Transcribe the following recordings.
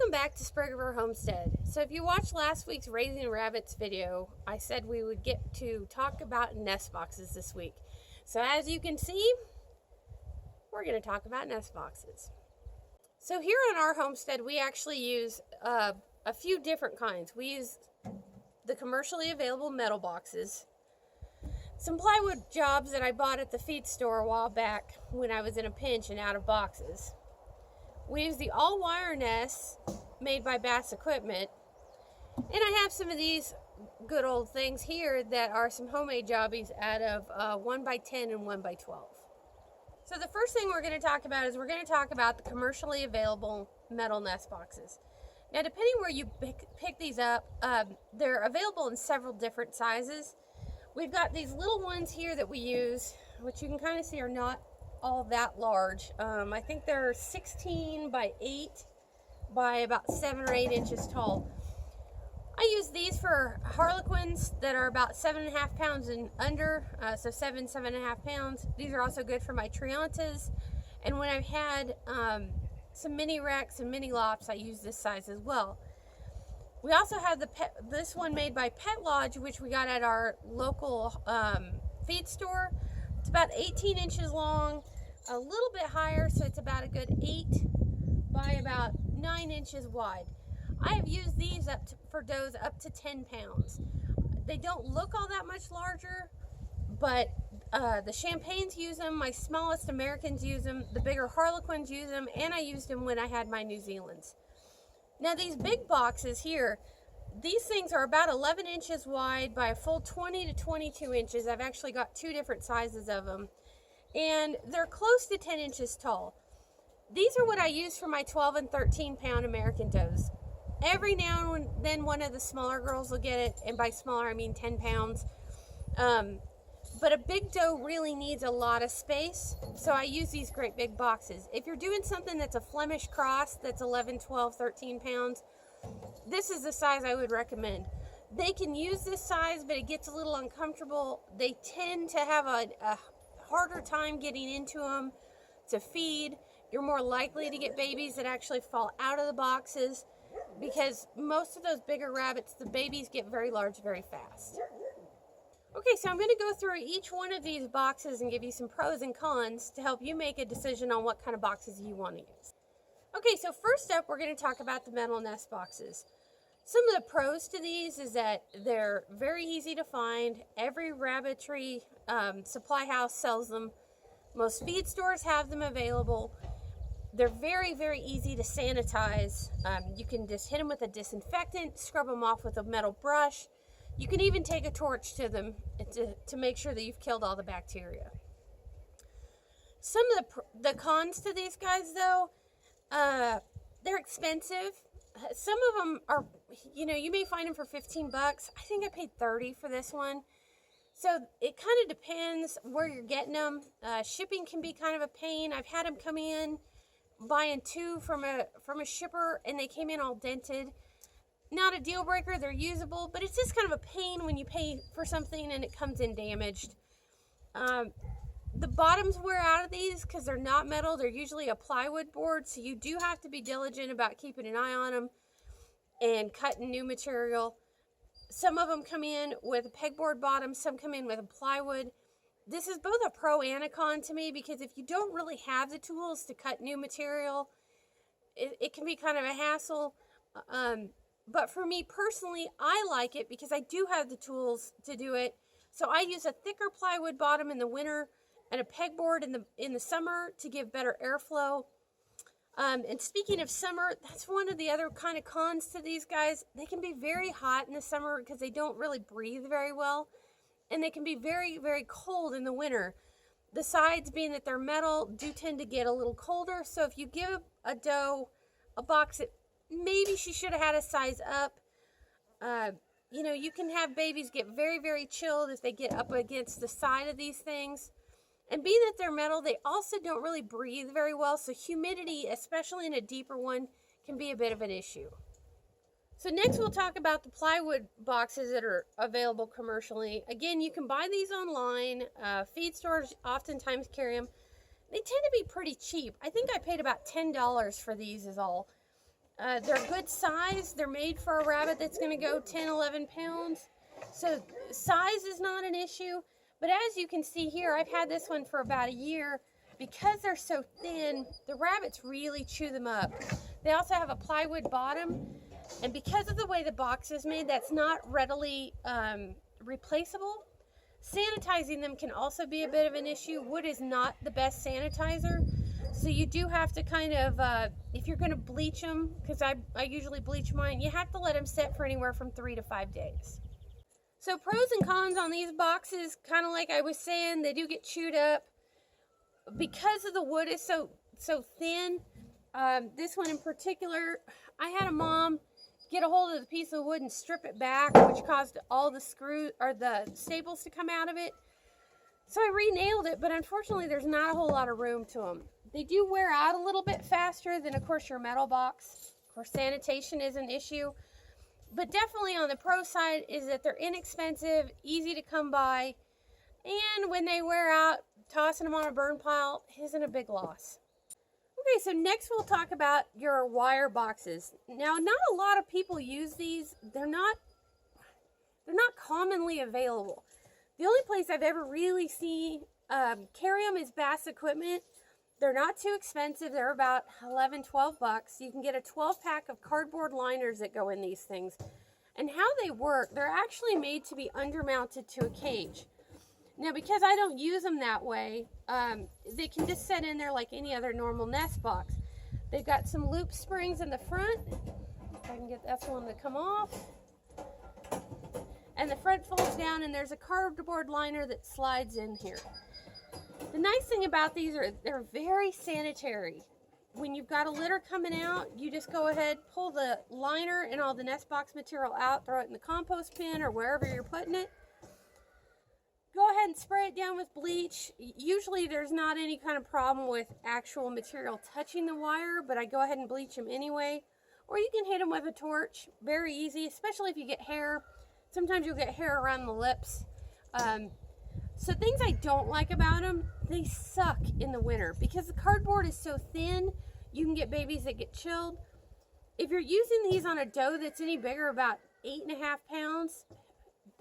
Welcome back to Sprig River Homestead. So if you watched last week's Raising Rabbits video, I said we would get to talk about nest boxes this week. So as you can see, we're going to talk about nest boxes. So here on our homestead, we actually use a few different kinds. We use the commercially available metal boxes, some plywood jobs that I bought at the feed store a while back when I was in a pinch and out of boxes. We use the all-wire nests made by Bass Equipment, and I have some of these good old things here that are some homemade jobbies out of 1x10 and 1x12. So the first thing we're going to talk about is we're going to talk about the commercially available metal nest boxes. Now, depending where you pick these up, they're available in several different sizes. We've got these little ones here that we use, which you can kind of see are not all that large. I think they're 16 by 8 by about 7 or 8 inches tall. I use these for harlequins that are about 7.5 pounds and under, so 7.5 pounds. These are also good for my triantas, and when I've had some mini wrecks and mini lops, I use this size as well. We also have this one made by Pet Lodge, which we got at our local feed store. It's about 18 inches long, a little bit higher, so it's about a good 8 by about 9 inches wide. I have used these for does up to 10 pounds. They don't look all that much larger, but the Champagnes use them, my smallest Americans use them, the bigger Harlequins use them, and I used them when I had my New Zealands. Now these big boxes here, these things are about 11 inches wide by a full 20 to 22 inches. I've actually got 2 different sizes of them, and they're close to 10 inches tall. These are what I use for my 12 and 13 pound American does. Every now and then one of the smaller girls will get it, and by smaller I mean 10 pounds. But a big doe really needs a lot of space, so I use these great big boxes. If you're doing something that's a Flemish cross that's 11, 12, 13 pounds, this is the size I would recommend. They can use this size, but it gets a little uncomfortable. They tend to have a harder time getting into them to feed. You're more likely to get babies that actually fall out of the boxes, because most of those bigger rabbits, the babies get very large very fast. Okay, so I'm going to go through each one of these boxes and give you some pros and cons to help you make a decision on what kind of boxes you want to use. Okay, so first up, we're going to talk about the metal nest boxes. Some of the pros to these is that they're very easy to find. Every rabbitry supply house sells them. Most feed stores have them available. They're very, very easy to sanitize. You can just hit them with a disinfectant, scrub them off with a metal brush. You can even take a torch to them to make sure that you've killed all the bacteria. Some of the cons to these guys, though, they're expensive. Some of them are, you may find them for 15 bucks. I think I paid 30 for this one. So it kind of depends where you're getting them. Shipping can be kind of a pain. I've had them come in buying 2 from a shipper, and they came in all dented. Not a deal breaker, they're usable, but it's just kind of a pain when you pay for something and it comes in damaged. The bottoms wear out of these because they're not metal. They're usually a plywood board, so you do have to be diligent about keeping an eye on them and cutting new material. Some of them come in with a pegboard bottom, some come in with a plywood. This is both a pro and a con to me, because if you don't really have the tools to cut new material, it can be kind of a hassle. But for me personally, I like it because I do have the tools to do it. So I use a thicker plywood bottom in the winter and a pegboard in the summer to give better airflow. And speaking of summer, that's one of the other kind of cons to these guys. They can be very hot in the summer because they don't really breathe very well. And they can be very, very cold in the winter. The sides, being that they're metal, do tend to get a little colder. So if you give a doe a box that maybe she should have had a size up, you can have babies get very, very chilled if they get up against the side of these things. And being that they're metal, they also don't really breathe very well, so humidity, especially in a deeper one, can be a bit of an issue. So next we'll talk about the plywood boxes that are available commercially. Again, you can buy these online. Feed stores oftentimes carry them. They tend to be pretty cheap. I think I paid about $10 for these is all. They're good size. They're made for a rabbit that's going to go 10, 11 pounds. So size is not an issue. But as you can see here, I've had this one for about a year. Because they're so thin, the rabbits really chew them up. They also have a plywood bottom. And because of the way the box is made, that's not readily replaceable. Sanitizing them can also be a bit of an issue. Wood is not the best sanitizer. So you do have to kind of, if you're going to bleach them, because I usually bleach mine, you have to let them sit for anywhere from 3 to 5 days. So pros and cons on these boxes, kind of like I was saying, they do get chewed up. Because of the wood is so thin, this one in particular, I had a mom get a hold of the piece of wood and strip it back, which caused all the the staples to come out of it. So I re-nailed it, but unfortunately there's not a whole lot of room to them. They do wear out a little bit faster than, of course, your metal box. Of course, sanitation is an issue. But definitely on the pro side is that they're inexpensive, easy to come by, and when they wear out, tossing them on a burn pile isn't a big loss. Okay, so next we'll talk about your wire boxes. Now, not a lot of people use these. They're not commonly available. The only place I've ever really seen carry them is Bass Equipment. They're not too expensive. They're about 11, 12 bucks. You can get a 12-pack of cardboard liners that go in these things. And how they work, they're actually made to be undermounted to a cage. Now, because I don't use them that way, they can just set in there like any other normal nest box. They've got some loop springs in the front. If I can get that one to come off. And the front folds down, and there's a cardboard liner that slides in here. The nice thing about these are they're very sanitary. When you've got a litter coming out, you just go ahead, pull the liner and all the nest box material out, throw it in the compost bin or wherever you're putting it. Go ahead and spray it down with bleach. Usually there's not any kind of problem with actual material touching the wire, but I go ahead and bleach them anyway. Or you can hit them with a torch. Very easy, especially if you get hair. Sometimes you'll get hair around the lips. So things I don't like about them, they suck in the winter. Because the cardboard is so thin, you can get babies that get chilled. If you're using these on a doe that's any bigger, about 8.5 pounds,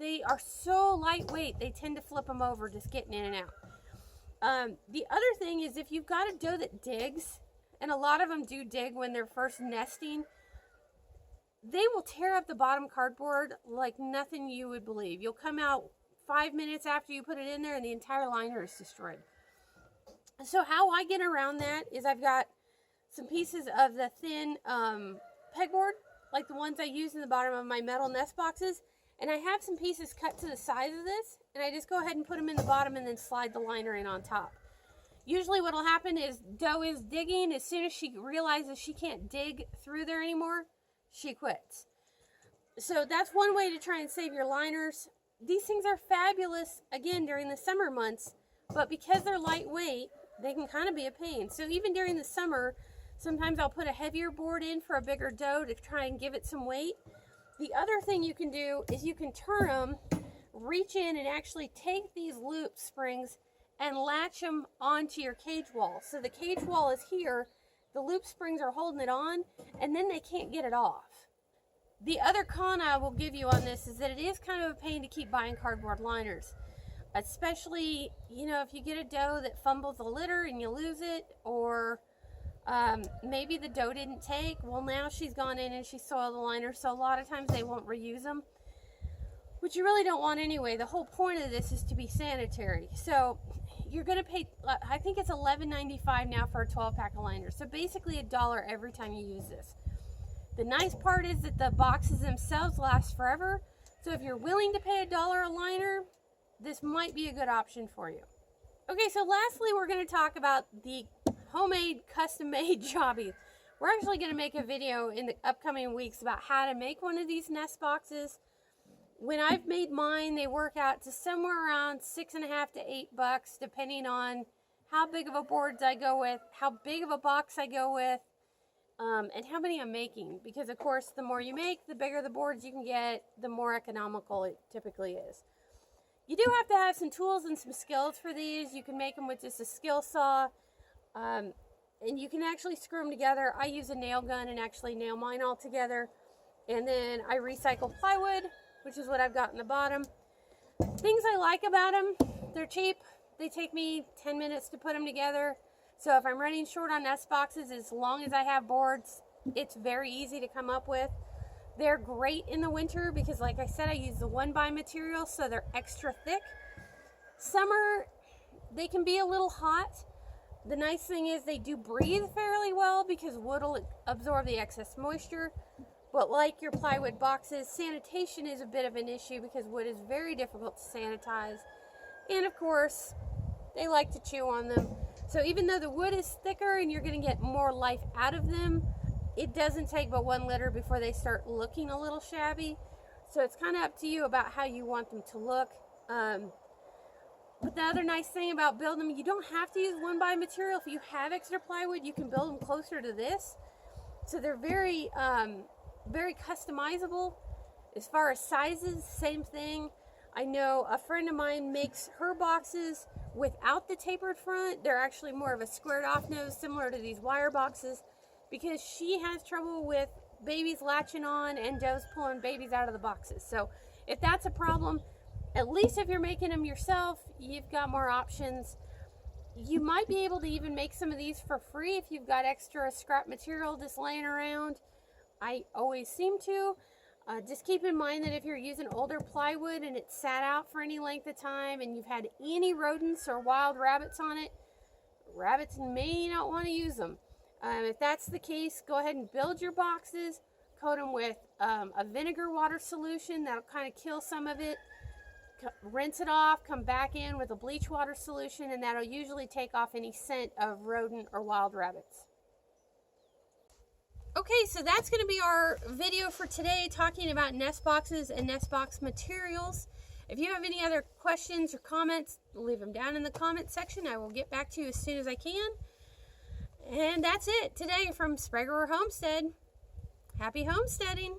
they are so lightweight, they tend to flip them over just getting in and out. The other thing is if you've got a doe that digs, and a lot of them do dig when they're first nesting, they will tear up the bottom cardboard like nothing you would believe. You'll come out 5 minutes after you put it in there and the entire liner is destroyed. So how I get around that is I've got some pieces of the thin pegboard, like the ones I use in the bottom of my metal nest boxes, and I have some pieces cut to the size of this, and I just go ahead and put them in the bottom and then slide the liner in on top. Usually what will happen is doe is digging. As soon as she realizes she can't dig through there anymore, she quits. So that's one way to try and save your liners. These things are fabulous, again, during the summer months, but because they're lightweight, they can kind of be a pain. So even during the summer, sometimes I'll put a heavier board in for a bigger doe to try and give it some weight. The other thing you can do is you can turn them, reach in and actually take these loop springs and latch them onto your cage wall. So the cage wall is here, the loop springs are holding it on, and then they can't get it off. The other con I will give you on this is that it is kind of a pain to keep buying cardboard liners. Especially, you know, if you get a doe that fumbles a litter and you lose it, or maybe the doe didn't take, well now she's gone in and she soiled the liner, so a lot of times they won't reuse them, which you really don't want anyway. The whole point of this is to be sanitary. So you're going to pay, I think it's $11.95 now for a 12-pack of liners, so basically $1 every time you use this. The nice part is that the boxes themselves last forever, so if you're willing to pay $1 a liner, this might be a good option for you. Okay, so lastly, we're going to talk about the homemade, custom-made jobbies. We're actually going to make a video in the upcoming weeks about how to make one of these nest boxes. When I've made mine, they work out to somewhere around $6.50 to $8, depending on how big of a board I go with, how big of a box I go with, and how many I'm making. Because, of course, the more you make, the bigger the boards you can get, the more economical it typically is. You do have to have some tools and some skills for these. You can make them with just a skill saw. and you can actually screw them together. I use a nail gun and actually nail mine all together. And then I recycle plywood, which is what I've got in the bottom. Things I like about them, they're cheap. They take me 10 minutes to put them together. So if I'm running short on nest boxes, as long as I have boards, it's very easy to come up with. They're great in the winter because, like I said, I use the 1x material, so they're extra thick. Summer, they can be a little hot. The nice thing is they do breathe fairly well because wood will absorb the excess moisture. But like your plywood boxes, sanitation is a bit of an issue because wood is very difficult to sanitize. And of course, they like to chew on them. So even though the wood is thicker and you're going to get more life out of them, it doesn't take but 1 litter before they start looking a little shabby. So it's kind of up to you about how you want them to look. But the other nice thing about building them, you don't have to use 1x material. If you have extra plywood, you can build them closer to this. So they're very customizable. As far as sizes, same thing. I know a friend of mine makes her boxes without the tapered front. They're actually more of a squared off nose, similar to these wire boxes, because she has trouble with babies latching on and does pulling babies out of the boxes. So if that's a problem, at least if you're making them yourself, you've got more options. You might be able to even make some of these for free if you've got extra scrap material just laying around. I always seem to. Just keep in mind that if you're using older plywood and it's sat out for any length of time and you've had any rodents or wild rabbits on it, rabbits may not want to use them. If that's the case, go ahead and build your boxes, coat them with a vinegar water solution. That'll kind of kill some of it. Rinse it off, come back in with a bleach water solution, and that'll usually take off any scent of rodent or wild rabbits. Okay, so that's going to be our video for today, talking about nest boxes and nest box materials. If you have any other questions or comments, leave them down in the comment section. I will get back to you as soon as I can. And that's it today from Sprague Homestead. Happy homesteading!